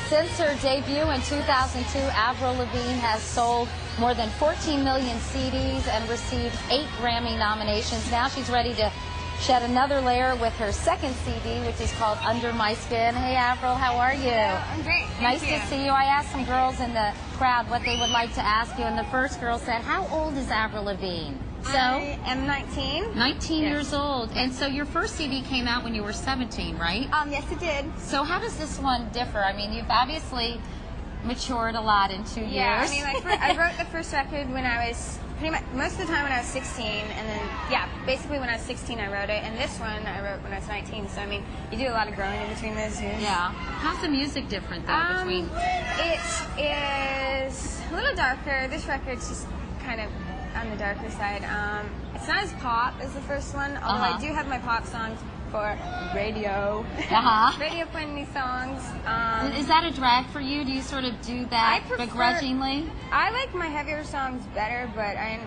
Since her debut in 2002, Avril Lavigne has sold more than 14 million CDs and received 8 Grammy nominations. Now she's ready to shed another layer with her second CD, which is called Under My Skin. Hey, Avril, how are you? Hello, I'm great. Nice to see you. I asked some girls in the crowd what they would like to ask you, and the first girl said, how old is Avril Lavigne? So, I am 19. 19 years old. And so your first CD came out when you were 17, right? Yes, it did. So how does this one differ? I mean, you've obviously matured a lot in 2 years. Yeah, I mean, I wrote the first record when I was pretty much most of the time when I was 16, and then basically when I was 16 I wrote it, and this one I wrote when I was 19. So I mean, you do a lot of growing in between those years. Yeah. How's the music different though between? It is a little darker. This record's just kind of on the darker side. It's not as pop as the first one, although I do have my pop songs for radio. Radio playing these songs. Is that a drag for you? Do you sort of do that begrudgingly? I like my heavier songs better, but I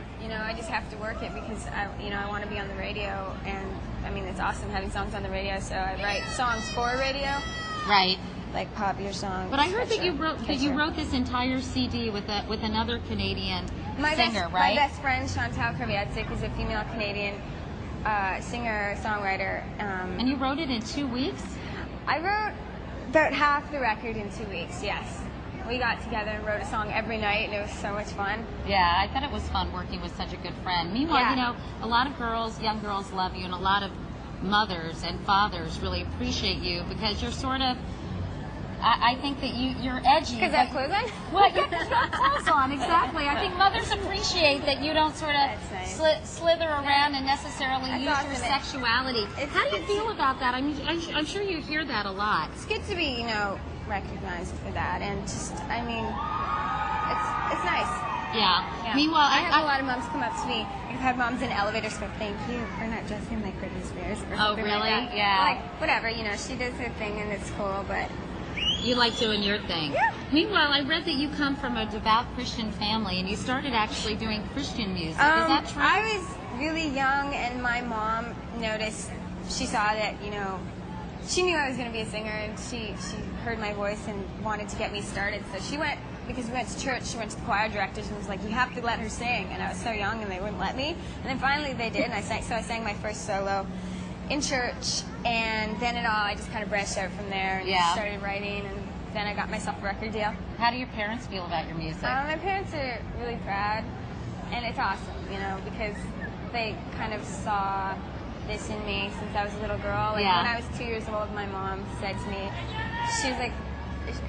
just have to work it because I want to be on the radio, and I mean it's awesome having songs on the radio. So I write songs for radio. Right. Like popular songs. But I heard that you wrote this entire CD with another Canadian singer, right? My best friend Chantal Kraviatzik is a female Canadian singer, songwriter. And you wrote it in 2 weeks? I wrote about half the record in 2 weeks, yes. We got together and wrote a song every night, and it was so much fun. Yeah, I thought it was fun working with such a good friend. Meanwhile, a lot of young girls love you, and a lot of mothers and fathers really appreciate you because you're sort of, I think that you're edgy. Because I have clothes on? Well, yeah, because you have clothes on, exactly. I think mothers appreciate that you don't sort of slither around and necessarily use your sexuality. How do you feel about that? I mean, I'm sure you hear that a lot. It's good to be, recognized for that, and just, I mean, it's nice. Yeah. Meanwhile, I have a lot of moms come up to me. I've had moms in elevators go, "Thank you for not dressing like Britney Spears." Or oh, really? Like that. Yeah. Like, whatever, she does her thing, and it's cool, but... You like doing your thing. Yeah. Meanwhile, I read that you come from a devout Christian family, and you started actually doing Christian music. Is that true? I was really young, and my mom noticed, she saw that, she knew I was going to be a singer, and she heard my voice and wanted to get me started. So she went, because we went to church, she went to the choir directors and was like, you have to let her sing. And I was so young, and they wouldn't let me. And then finally they did, and I sang my first solo in church, and then I just kind of branched out from there and started writing, and then I got myself a record deal. How do your parents feel about your music? My parents are really proud, and it's awesome, because they kind of saw this in me since I was a little girl. Like when I was 2 years old, my mom said to me, she was like,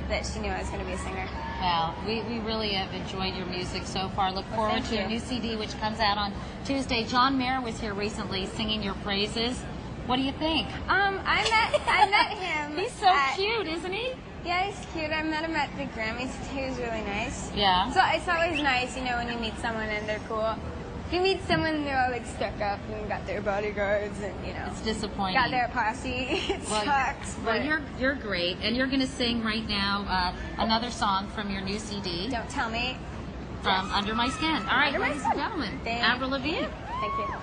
that she knew I was going to be a singer. Well, we really have enjoyed your music so far. Look forward to your new CD, which comes out on Tuesday. John Mayer was here recently singing your praises. What do you think? I met him. He's so cute, isn't he? Yeah, he's cute. I met him at the Grammys. He was really nice. Yeah. So it's always nice, when you meet someone and they're cool. If you meet someone and they're all like stuck up and got their bodyguards and it's disappointing. Got their posse. It sucks. Well, you're great, and you're going to sing right now another song from your new CD. Don't tell me. From Under My Skin. All right, ladies and gentlemen, Avril Lavigne. Thank you.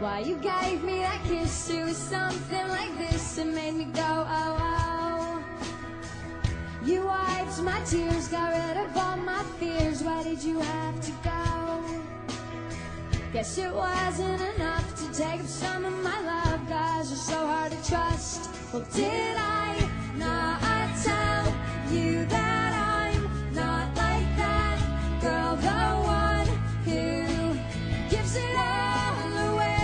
Why you gave me that kiss, it was something like this. It made me go, oh, oh. You wiped my tears, got rid of all my fears. Why did you have to go? Guess it wasn't enough to take up some of my love, 'cause you're so hard to trust. Well, did I not tell you that I'm not like that girl, the one who gives it all away?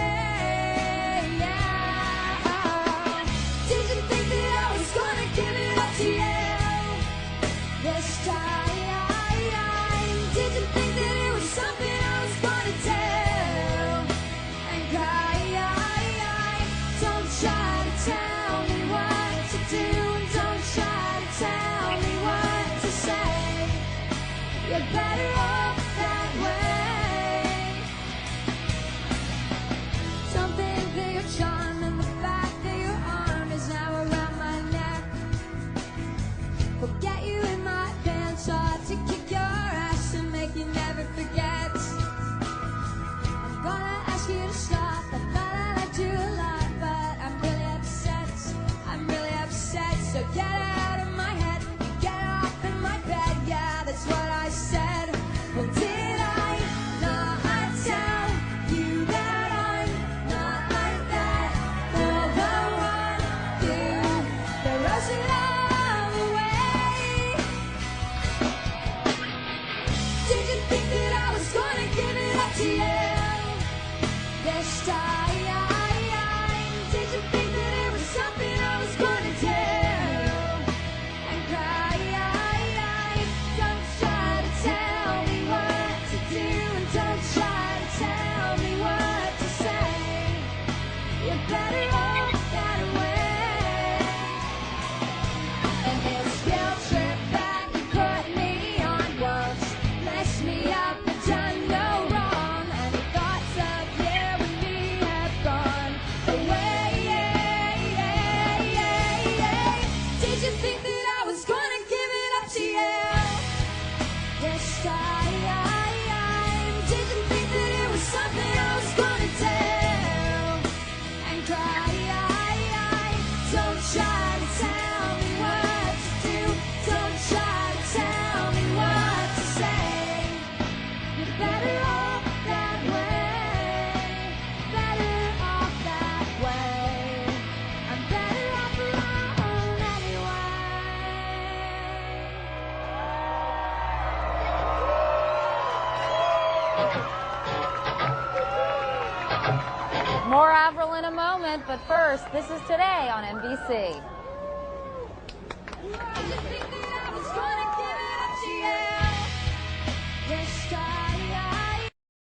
Tell me what to More Avril in a moment, but first, this is Today on NBC.